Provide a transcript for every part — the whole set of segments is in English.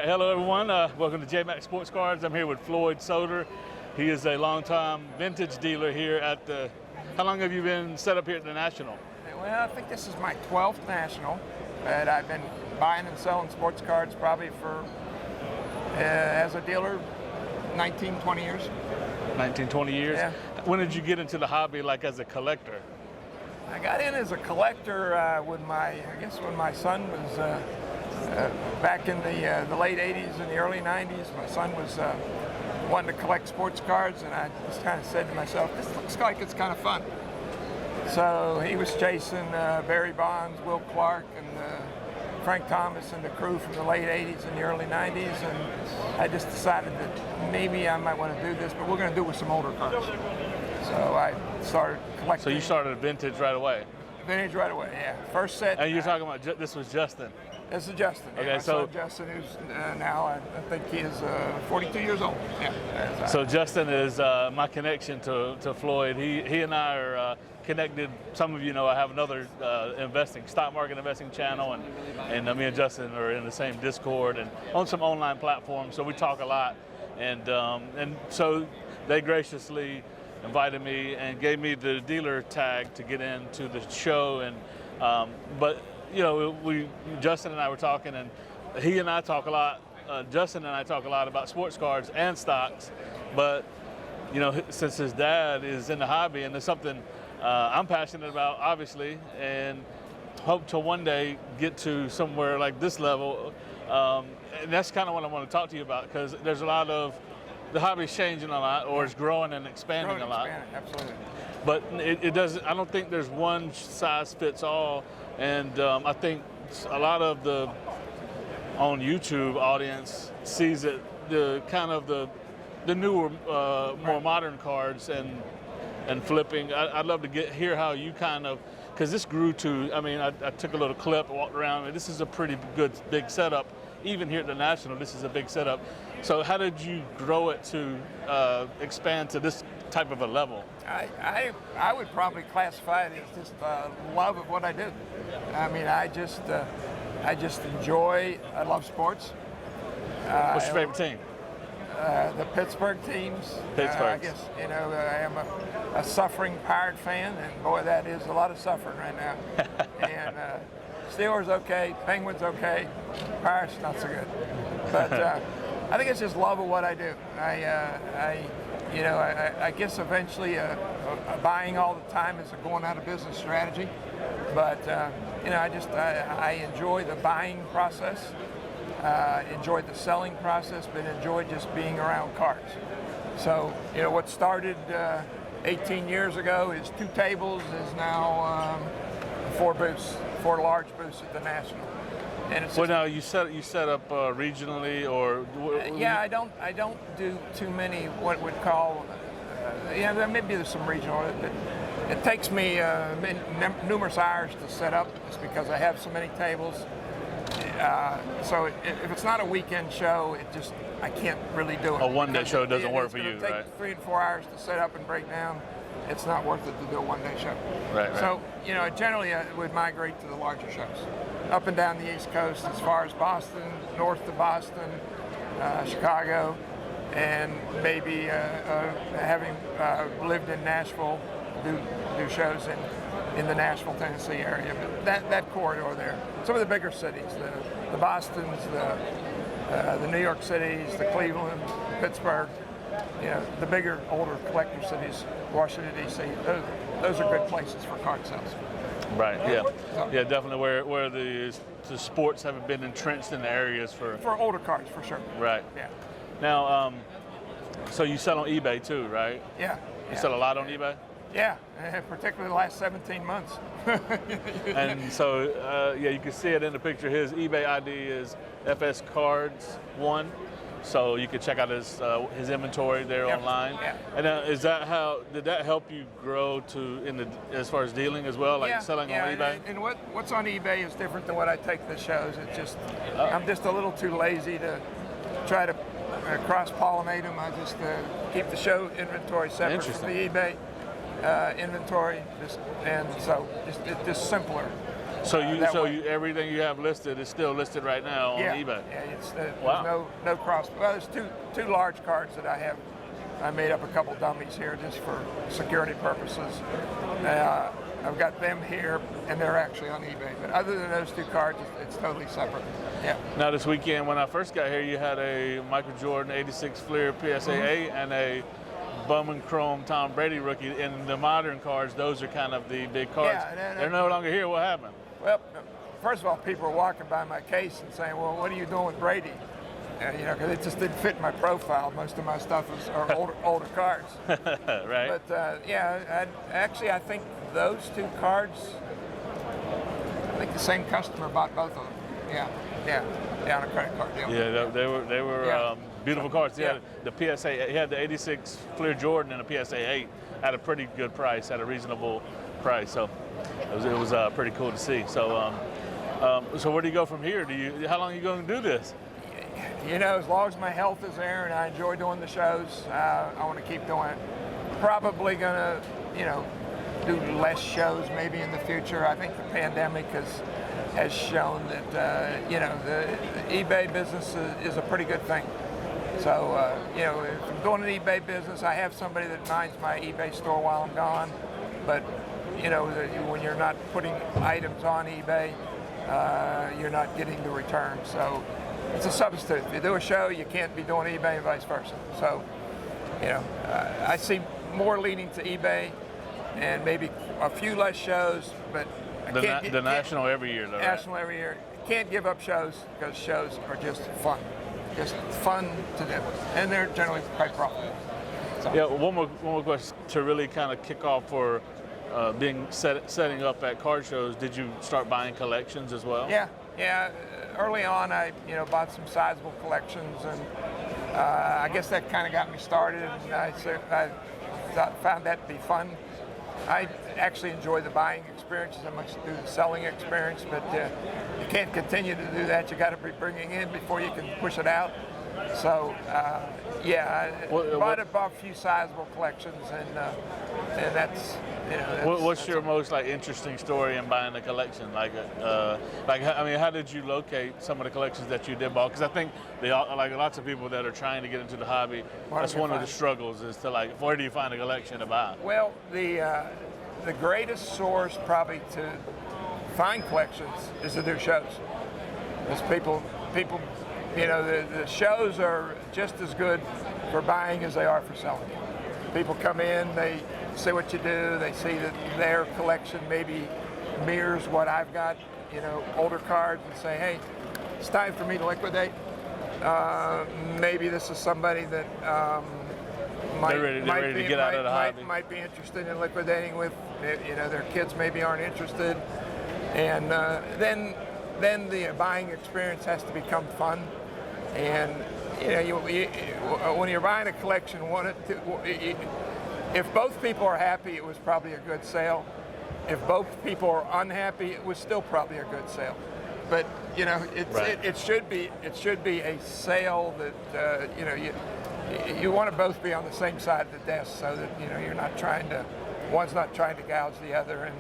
hello everyone. Welcome to J-Mac Sports Cards. I'm here with Floyd Soeder. He is a longtime vintage dealer here at the, how long have you been set up here at the National? Well, I think this is my 12th National, but I've been buying and selling sports cards probably for, as a dealer, 19, 20 years. 19, 20 years? Yeah. When did you get into the hobby, like as a collector? I got in as a collector when my son was back in the late 80s and the early 90s. My son was wanting to collect sports cards, and I just kind of said to myself, this looks like it's kind of fun. So he was chasing Barry Bonds, Will Clark, and Frank Thomas and the crew from the late 80s and the early 90s, and I just decided that maybe I might want to do this, but we're going to do it with some older cards. So I started collecting. So you started vintage right away? Vintage right away, yeah. First set. And you're talking about, this was Justin? This is Justin. Okay, yeah, so Justin, who's now, I think he is 42 years old. Yeah. So Justin is my connection to Floyd. He and I are connected. Some of you know I have another stock market investing channel, and me and Justin are in the same Discord and on some online platforms. So we talk a lot, and so they graciously invited me and gave me the dealer tag to get into the show, and but. You know, Justin and I were talking, and he and I talk a lot. Justin and I talk a lot about sports cards and stocks, but you know, since his dad is in the hobby, and it's something I'm passionate about, obviously, and hope to one day get to somewhere like this level. And that's kind of what I want to talk to you about, because there's a lot of the hobby's changing a lot, or it's growing and expanding a lot. Absolutely. But it doesn't. I don't think there's one size fits all. And I think a lot of the on YouTube audience sees it, the kind of the newer, more modern cards and flipping. I'd love to hear how you kind of, because this grew to. I mean, I took a little clip, walked around, and this is a pretty good big setup. Even here at the National, this is a big setup. So how did you grow it to expand to this type of a level? I would probably classify it as just love of what I do. I mean, I just enjoy. I love sports. What's your favorite team? The Pittsburgh teams. Pittsburgh. I guess I am a suffering Pirate fan, and boy, that is a lot of suffering right now. And Steelers okay, Penguins okay, Pirates not so good. But I think it's just love of what I do. I guess eventually buying all the time is a going out of business strategy. But I enjoy the buying process, enjoy the selling process, but enjoy just being around cards. So what started 18 years ago is 2 tables is now 4 booths. 4 large booths at the National, and it's. Well, now you set up regionally, or yeah, I don't do too many what would call. There's some regional. It takes me numerous hours to set up, just because I have so many tables. So if it's not a weekend show, I can't really do it. A one-day show doesn't work for you, right? It takes 3 and 4 hours to set up and break down. It's not worth it to do a one-day show. Right. So, generally I would migrate to the larger shows. Up and down the East Coast, as far as Boston, north to Boston, Chicago, and maybe having lived in Nashville, do shows in the Nashville, Tennessee area. But that corridor there. Some of the bigger cities, the Bostons, the New York cities, the Cleveland, Pittsburgh, the bigger, older collector cities, Washington, D.C., those are good places for card sales. Right, yeah. Yeah, definitely where the sports haven't been entrenched in the areas for older cards, for sure. Right. Yeah. Now, so you sell on eBay too, right? Yeah. You sell a lot on eBay? Yeah, particularly the last 17 months. And so, you can see it in the picture. His eBay ID is FS Cards 1. So you can check out his inventory there online. Yeah. And did that help you grow as far as dealing as well, like selling on eBay? And what's on eBay is different than what I take to the shows. It's just I'm just a little too lazy to try to cross-pollinate them. I just keep the show inventory separate from the eBay inventory, and so it's just simpler. So way. everything you have listed is still listed right now on eBay. Yeah, it's Wow. there's no cross. Well, there's two large cards that I have. I made up a couple dummies here just for security purposes. I've got them here, and they're actually on eBay. But other than those two cards, it's totally separate. Yeah. Now this weekend, when I first got here, you had a Michael Jordan '86 Fleer PSA 8 and a Bowman Chrome Tom Brady rookie. In the modern cards, those are kind of the big cards. Yeah, they're no longer here. What happened? Well, first of all, people are walking by my case and saying, "Well, what are you doing with Brady?" You know, because it just didn't fit my profile. Most of my stuff are older cards. Right. But yeah, I think those two cards. I think the same customer bought both of them. Yeah, on a credit card deal. Yeah, they were beautiful cards. He Yeah. had the PSA. He had the '86 Fleer Jordan and a PSA 8 at a pretty good price, at a reasonable price. So it was pretty cool to see. So so where do you go from here? How long are you going to do this? You know, as long as my health is there and I enjoy doing the shows, I want to keep doing it. Probably gonna, do less shows maybe in the future. I think the pandemic has shown that the eBay business is a pretty good thing. So if I'm doing an eBay business, I have somebody that minds my eBay store while I'm gone. But when you're not putting items on eBay, you're not getting the return. So it's a substitute. If you do a show, you can't be doing eBay and vice versa. So I see more leaning to eBay and maybe a few less shows, but The national every year, though. National every year. Can't give up shows because shows are just fun to do, and they're generally quite profitable. So. Yeah, one more question to really kind of kick off for setting up at card shows. Did you start buying collections as well? Yeah. Early on, I bought some sizable collections, and I guess that kind of got me started. And I found that to be fun. I actually enjoy the buying experience as much as I do the selling experience, but you can't continue to do that. You got to be bringing in before you can push it out. So I bought a few sizable collections, and that's What's your most interesting story in buying a collection? How did you locate some of the collections that you did buy? Because I think lots of people that are trying to get into the hobby, that's one of the struggles is to where do you find a collection to buy? Well, the greatest source probably to find collections is to do shows. Because people, the shows are just as good for buying as they are for selling. People come in, they see what you do, they see that their collection maybe mirrors what I've got, older cards, and say, hey, it's time for me to liquidate. Maybe this is somebody that they're ready to get out of the hobby. Might be interested in liquidating with, their kids maybe aren't interested. And then the buying experience has to become fun. And when you're buying a collection, if both people are happy, it was probably a good sale. If both people are unhappy, it was still probably a good sale. But it should be a sale that you want to both be on the same side of the desk, so that you're not one's not trying to gouge the other, and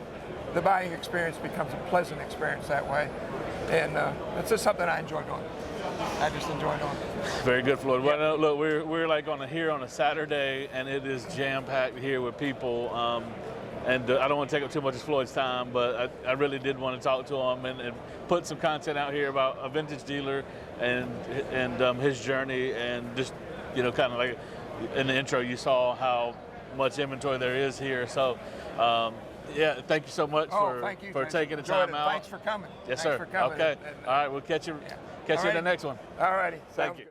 the buying experience becomes a pleasant experience that way. And it's just something I enjoy doing. I just enjoy doing it. Very good, Floyd. Well, no, look, we're here on a Saturday, and it is jam-packed here with people. And I don't want to take up too much of Floyd's time, but I really did want to talk to him and put some content out here about a vintage dealer and his journey, and just kind of like in the intro you saw how much inventory there is here. So thank you so much for taking the time out. Thanks for coming. Yes, Thanks sir. for coming. Okay. All right, we'll catch you in the next one. All righty. Thank you.